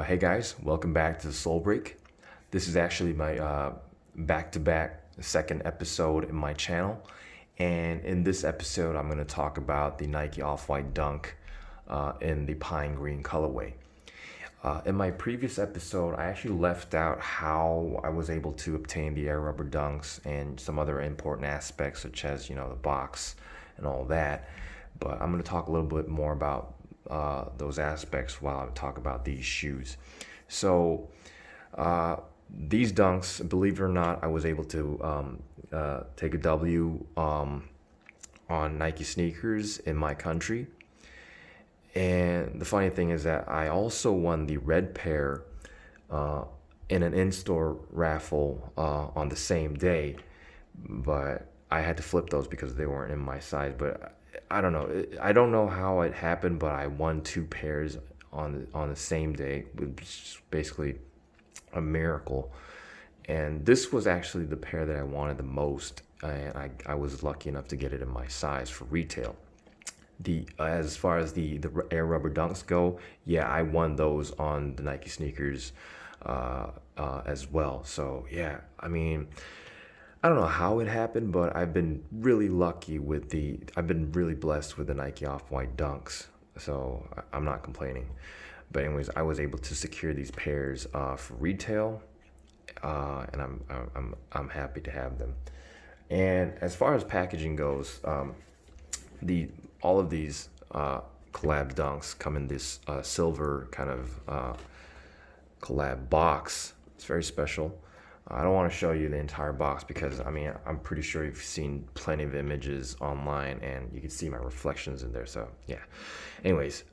Hey guys, welcome back to the Soul Break. This is actually my back-to-back second episode in my channel, and in this episode, I'm going to talk about the Nike Off-White Dunk in the pine green colorway. In my previous episode, I actually left out how I was able to obtain the air rubber dunks and some other important aspects, such as the box and all that. But I'm going to talk a little bit more about those aspects while I talk about these shoes. So these dunks, believe it or not, I was able to take a W on Nike sneakers in my country. And the funny thing is that I also won the red pair in an in-store raffle on the same day, but I had to flip those because they weren't in my size. But I don't know. I don't know how it happened, but I won two pairs on the same day, which is basically a miracle. And this was actually the pair that I wanted the most, and I was lucky enough to get it in my size for retail. As far as the air rubber dunks go, yeah, I won those on the Nike sneakers as well. So yeah, I mean, I don't know how it happened, but I've been really lucky with I've been really blessed with the Nike Off-White dunks. So I'm not complaining. But anyways, I was able to secure these pairs for retail, and I'm happy to have them. And as far as packaging goes, all of these collab dunks come in this silver kind of collab box. It's very special. I don't want to show you the entire box because I'm pretty sure you've seen plenty of images online and you can see my reflections in there. So yeah. Anyways,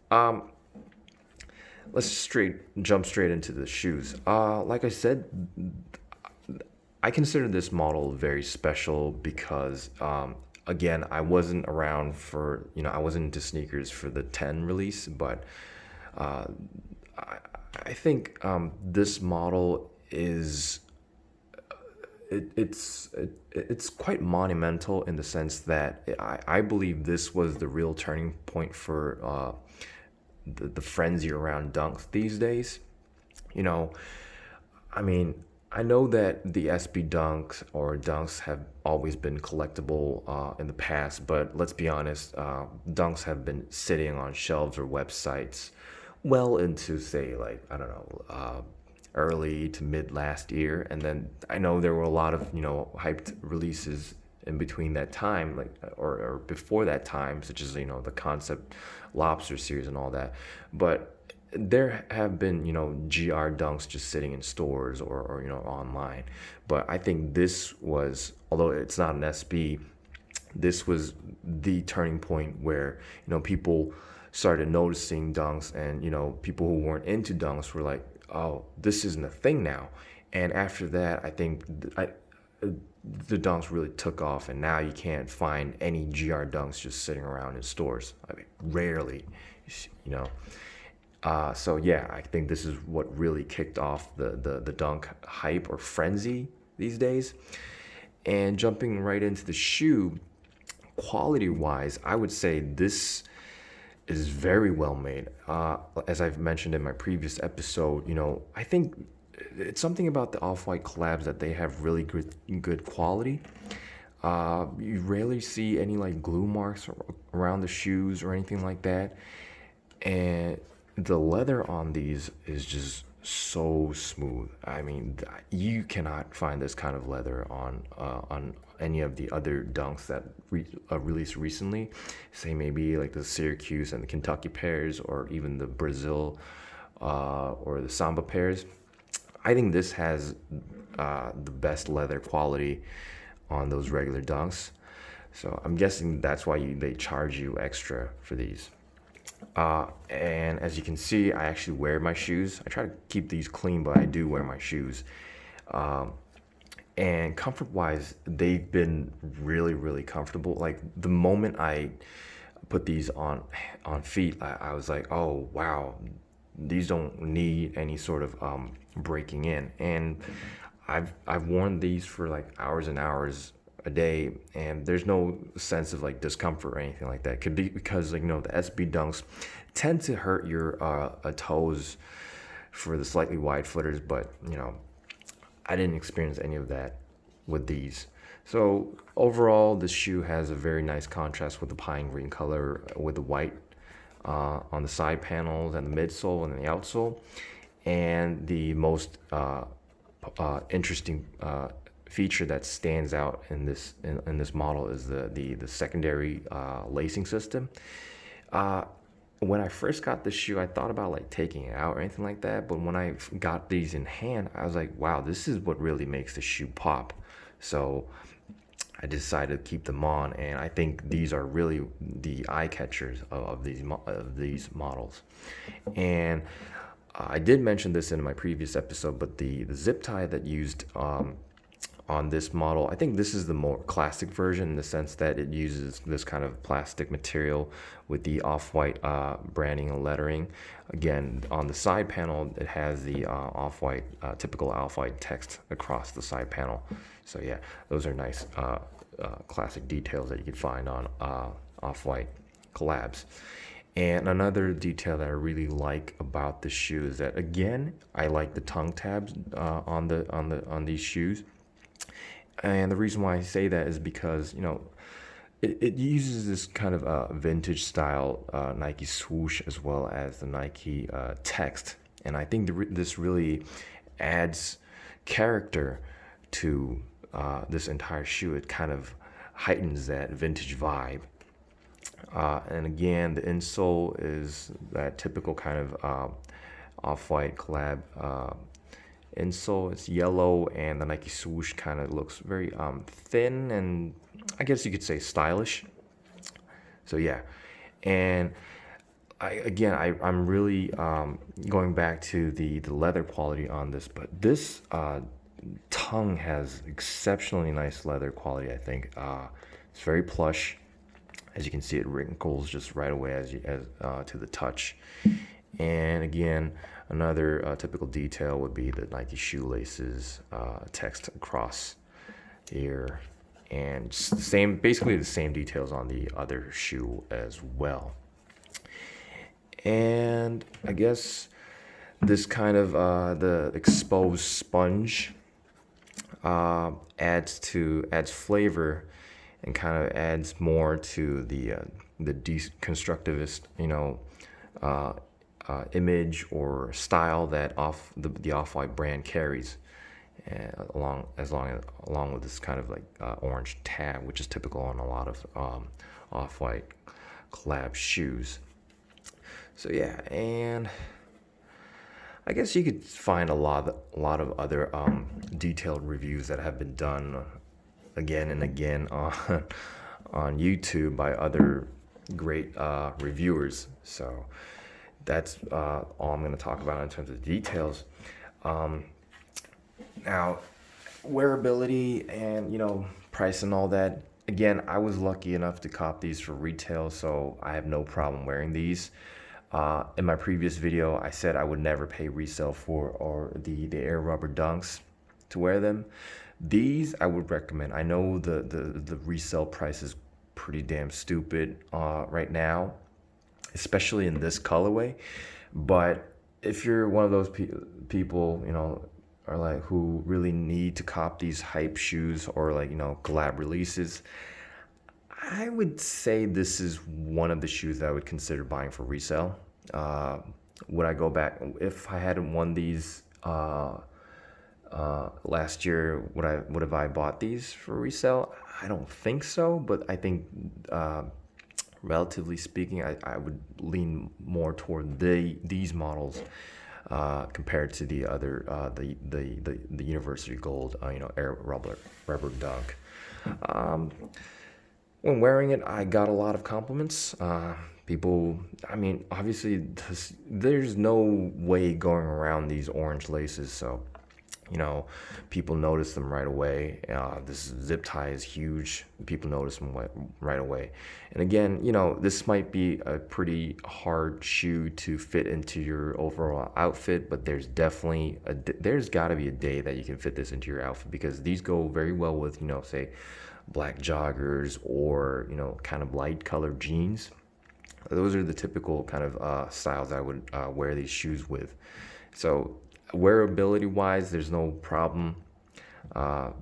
let's jump straight into the shoes. Like I said, I consider this model very special because again, I wasn't around for, I wasn't into sneakers for the 10 release, but I think this model is, it's quite monumental in the sense that I believe this was the real turning point for the frenzy around dunks these days. I know that the SB dunks or dunks have always been collectible in the past, but let's be honest, dunks have been sitting on shelves or websites well into, say, like, I don't know, early to mid last year. And then I know there were a lot of, hyped releases in between that time, like, or before that time, such as, the Concept Lobster series and all that. But there have been, GR dunks just sitting in stores or online. But I think this was, although it's not an SB, this was the turning point where, people started noticing dunks, and, people who weren't into dunks were like, oh, this isn't a thing now. And after that, I think the dunks really took off, and now you can't find any GR dunks just sitting around in stores. Rarely, So yeah, I think this is what really kicked off the dunk hype or frenzy these days. And jumping right into the shoe, quality-wise, I would say this is very well made. As I've mentioned in my previous episode, I think it's something about the Off-White collabs that they have really good quality. You rarely see any like glue marks around the shoes or anything like that. And the leather on these is just so smooth. You cannot find this kind of leather on any of the other dunks that released recently. Say maybe like the Syracuse and the Kentucky pairs, or even the Brazil or the Samba pairs. I think this has the best leather quality on those regular dunks. So I'm guessing that's why they charge you extra for these. And as you can see, I actually wear my shoes. I try to keep these clean, but I do wear my shoes. And comfort-wise, they've been really, really comfortable. Like the moment I put these on feet, I was like, oh wow, these don't need any sort of breaking in. And I've worn these for like hours and hours a day, and there's no sense of like discomfort or anything like that. Could be because the SB dunks tend to hurt your toes for the slightly wide footers, but I didn't experience any of that with these. So overall, this shoe has a very nice contrast with the pine green color with the white on the side panels and the midsole and the outsole. And the most interesting feature that stands out in this model is the secondary lacing system. When I first got this shoe, I thought about like taking it out or anything like that. But when I got these in hand, I was like, wow, this is what really makes the shoe pop. So I decided to keep them on, and I think these are really the eye catchers of these models. And I did mention this in my previous episode, but the zip tie that used on this model, I think this is the more classic version in the sense that it uses this kind of plastic material with the off-white branding and lettering. Again, on the side panel, it has the off-white, typical off-white text across the side panel. So yeah, those are nice classic details that you can find on off-white collabs. And another detail that I really like about the shoe is that, again, I like the tongue tabs on these shoes. And the reason why I say that is because it uses this kind of vintage style Nike swoosh as well as the Nike text, and I think this really adds character to this entire shoe. It kind of heightens that vintage vibe. And again, the insole is that typical kind of off-white collab insole. It's yellow, and the Nike swoosh kind of looks very thin and I guess you could say stylish. So yeah, and I'm really going back to the leather quality on this, but this tongue has exceptionally nice leather quality. I think it's very plush. As you can see, it wrinkles just right away as to the touch. And again, another typical detail would be the Nike shoelaces text across here, and basically the same details on the other shoe as well. And I guess this kind of the exposed sponge adds flavor and kind of adds more to the deconstructivist image or style that the Off-White brand carries, along with this kind of like orange tab, which is typical on a lot of Off-White collab shoes. So yeah, and I guess you could find a lot of other detailed reviews that have been done again and again on YouTube by other great reviewers. So that's all I'm going to talk about in terms of details. Now, wearability and price and all that. Again, I was lucky enough to cop these for retail, so I have no problem wearing these. In my previous video, I said I would never pay resale for the Air Rubber Dunks to wear them. These I would recommend. I know the resale price is pretty damn stupid right now, especially in this colorway. But if you're one of those people, are like who really need to cop these hype shoes or like collab releases, I would say this is one of the shoes that I would consider buying for resale. Would I go back if I hadn't won these last year? Would have I bought these for resale? I don't think so, but I think relatively speaking, I would lean more toward these models compared to the other the University Gold Air Rubber Dunk. When wearing it, I got a lot of compliments. People, obviously, there's no way going around these orange laces, so people notice them right away. This zip tie is huge. People notice them right away. And again, this might be a pretty hard shoe to fit into your overall outfit, but there's definitely there's got to be a day that you can fit this into your outfit, because these go very well with say black joggers or kind of light colored jeans. Those are the typical kind of styles I would wear these shoes with. So wearability wise, there's no problem. I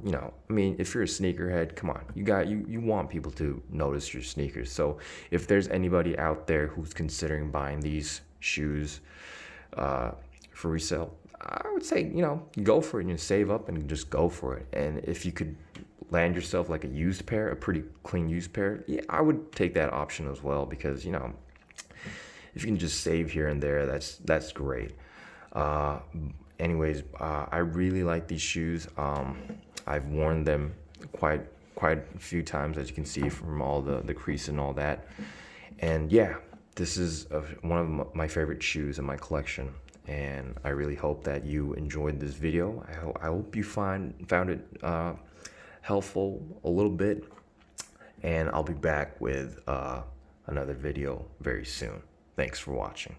mean, if you're a sneakerhead, come on, you want people to notice your sneakers. So if there's anybody out there who's considering buying these shoes for resale, I would say, go for it and save up and just go for it. And if you could land yourself like a used pair, a pretty clean used pair, yeah, I would take that option as well, because if you can just save here and there, that's great. Anyways, I really like these shoes. I've worn them quite a few times, as you can see from all the crease and all that. And yeah, this is one of my favorite shoes in my collection. And I really hope that you enjoyed this video. I hope you found it helpful a little bit. And I'll be back with another video very soon. Thanks for watching.